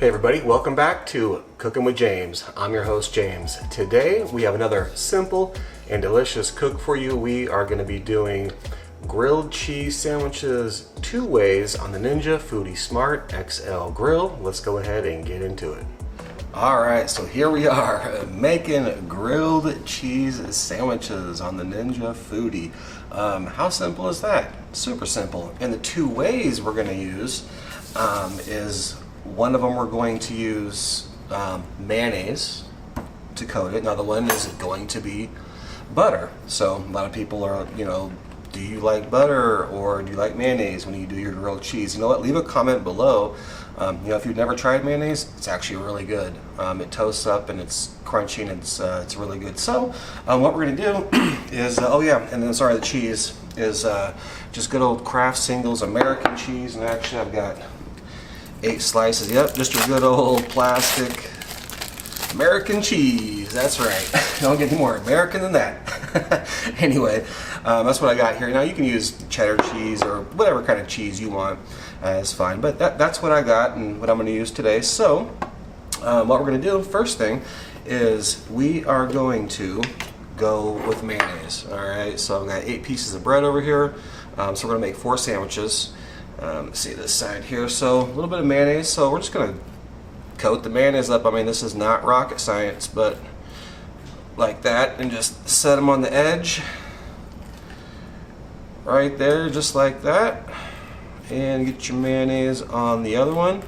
Hey everybody, welcome back to Cooking with James. I'm your host James. Today we have another simple and delicious cook for you. We are going to be doing grilled cheese sandwiches two ways on the Ninja Foodi Smart XL grill. Let's go ahead and get into it. Alright, so here we are making grilled cheese sandwiches on the Ninja Foodi. How simple is that? Super simple. And the two ways we're going to use is one of them we're going to use mayonnaise to coat it. Now the one is going to be butter. So a lot of people are, do you like butter or do you like mayonnaise when you do your grilled cheese? You know what? Leave a comment below. If you've never tried mayonnaise, it's actually really good. It toasts up and it's crunchy and it's really good. So what we're going to do is, the cheese is just good old Kraft Singles American cheese. And actually I've got 8 slices. Yep, just your good old plastic American cheese. That's right. Don't get any more American than that. Anyway, that's what I got here. Now you can use cheddar cheese or whatever kind of cheese you want. It's fine. But that's what I got and what I'm going to use today. So what we're going to do, first thing, is we are going to go with mayonnaise. Alright, so I've got 8 pieces of bread over here. So we're going to make 4 sandwiches. Let's see this side here. So a little bit of mayonnaise. So we're just going to coat the mayonnaise up. I mean, this is not rocket science, but like that, and just set them on the edge right there, just like that, and get your mayonnaise on the other one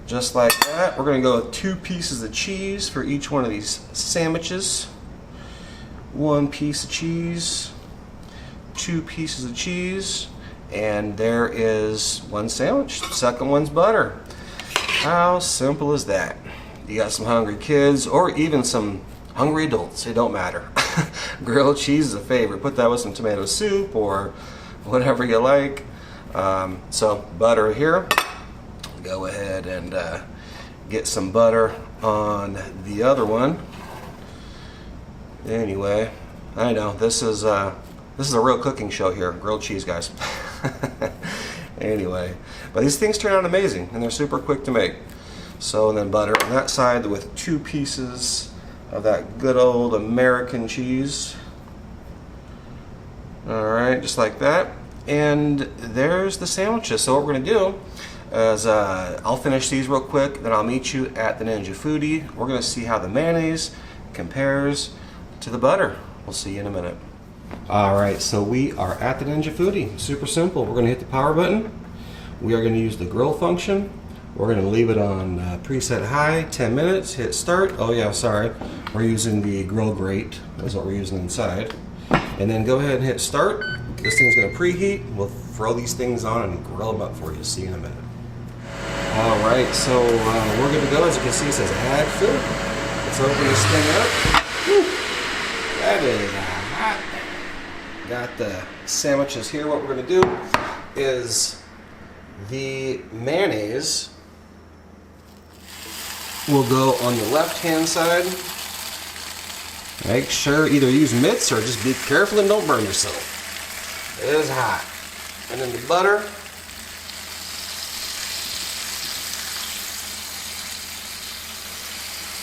just like that. We're going to go with 2 pieces of cheese for each one of these sandwiches. 1 piece of cheese, 2 pieces of cheese, and there is 1 sandwich. The second one's butter. How simple is that? You got some hungry kids or even some hungry adults, it don't matter. Grilled cheese is a favorite. Put that with some tomato soup or whatever you like. So butter here. Go ahead and get some butter on the other one. Anyway, I know this is a real cooking show here, grilled cheese, guys. Anyway, but these things turn out amazing and they're super quick to make. So, and then butter on that side with 2 pieces of that good old American cheese. Alright, just like that. And there's the sandwiches. So what we're going to do is I'll finish these real quick, then I'll meet you at the Ninja Foodi. We're going to see how the mayonnaise compares to the butter. We'll see you in a minute. Alright, so we are at the Ninja Foodi. Super simple. We're going to hit the power button. We are going to use the grill function. We're going to leave it on preset high, 10 minutes, hit start. Oh yeah, sorry. We're using the grill grate. That's what we're using inside. And then go ahead and hit start. This thing's going to preheat. We'll throw these things on and grill them up for you. See you in a minute. Alright, so we're good to go. As you can see, it says add food. Let's open this thing up. Whew. That is hot. Got the sandwiches here. What we're going to do is the mayonnaise will go on the left hand side. Make sure either use mitts or just be careful and don't burn yourself. It is hot. And then the butter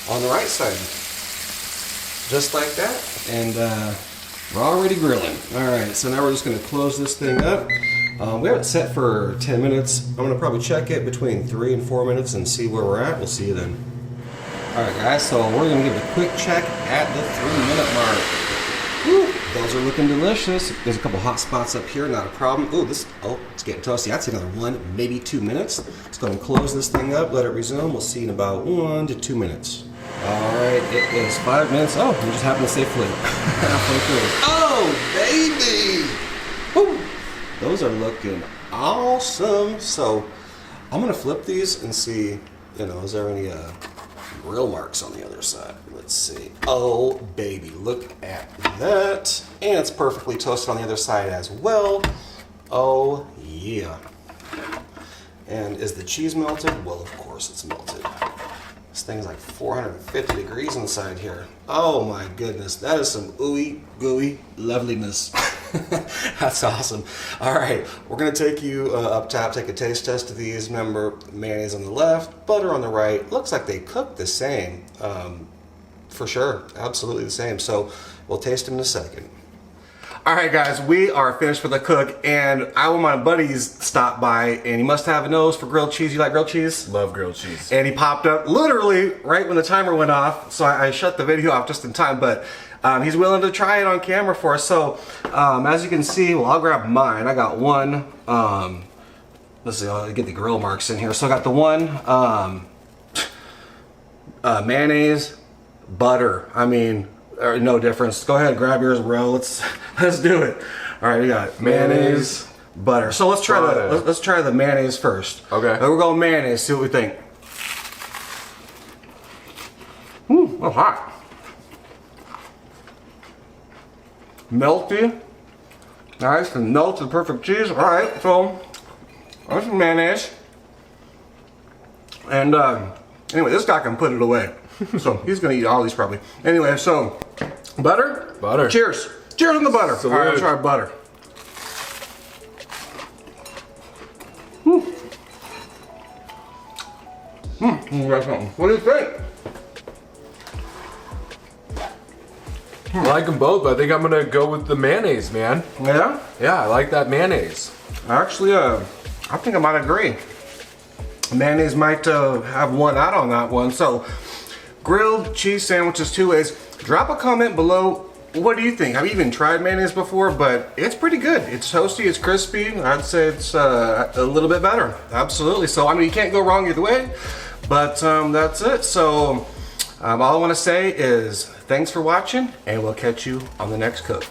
on the right side. Just like that. And we're already grilling. Alright, so now we're just going to close this thing up. We have it set for 10 minutes. I'm going to probably check it between 3 and 4 minutes and see where we're at. We'll see you then. Alright guys, so we're going to give it a quick check at the 3-minute mark. Woo, those are looking delicious. There's a couple hot spots up here, not a problem. Ooh, it's getting toasty. I'd say another 1, maybe 2 minutes. Let's go and close this thing up, let it resume. We'll see in about 1 to 2 minutes. Alright, it is 5 minutes. Oh, we just happened to say flip. Halfway through. Oh, baby! Woo! Those are looking awesome. So I'm going to flip these and see, is there any grill marks on the other side? Let's see. Oh, baby, look at that. And it's perfectly toasted on the other side as well. Oh, yeah. And is the cheese melted? Well, of course it's melted. This thing's like 450 degrees inside here. Oh my goodness, that is some ooey gooey loveliness. That's awesome. All right, we're gonna take you up top, take a taste test of these. Remember, mayonnaise on the left, butter on the right. Looks like they cook the same, for sure, absolutely the same. So we'll taste them in a second. All right, guys, we are finished with the cook, and my buddies stopped by, and he must have a nose for grilled cheese. You like grilled cheese? Love grilled cheese. And he popped up literally right when the timer went off, so I shut the video off just in time, but he's willing to try it on camera for us. So as you can see, well, I'll grab mine. I got one, let's see, I'll get the grill marks in here. So I got the one mayonnaise, butter. I mean, no difference. Go ahead, grab yours, bro. Let's do it. All right, we got mayonnaise, butter. So let's try let's try the mayonnaise first. Okay. We're going mayonnaise. See what we think. Ooh, that's hot. Melty. Nice and melted, perfect cheese. All right, so there's some mayonnaise. And anyway, this guy can put it away. So he's gonna eat all these probably. Anyway, so butter? Butter. Cheers. Cheers on the butter. So all right, let's try butter. What do you think? I like them both, but I think I'm gonna go with the mayonnaise, man. Yeah? Yeah, I like that mayonnaise. Actually, I think I might agree. Mayonnaise might have won out on that one. So, grilled cheese sandwiches 2 ways. Drop a comment below. What do you think? Have you even tried mayonnaise before? But it's pretty good. It's toasty, it's crispy. I'd say it's a little bit better. Absolutely. So, I mean, you can't go wrong either way. But that's it. So, all I want to say is thanks for watching, and we'll catch you on the next cook.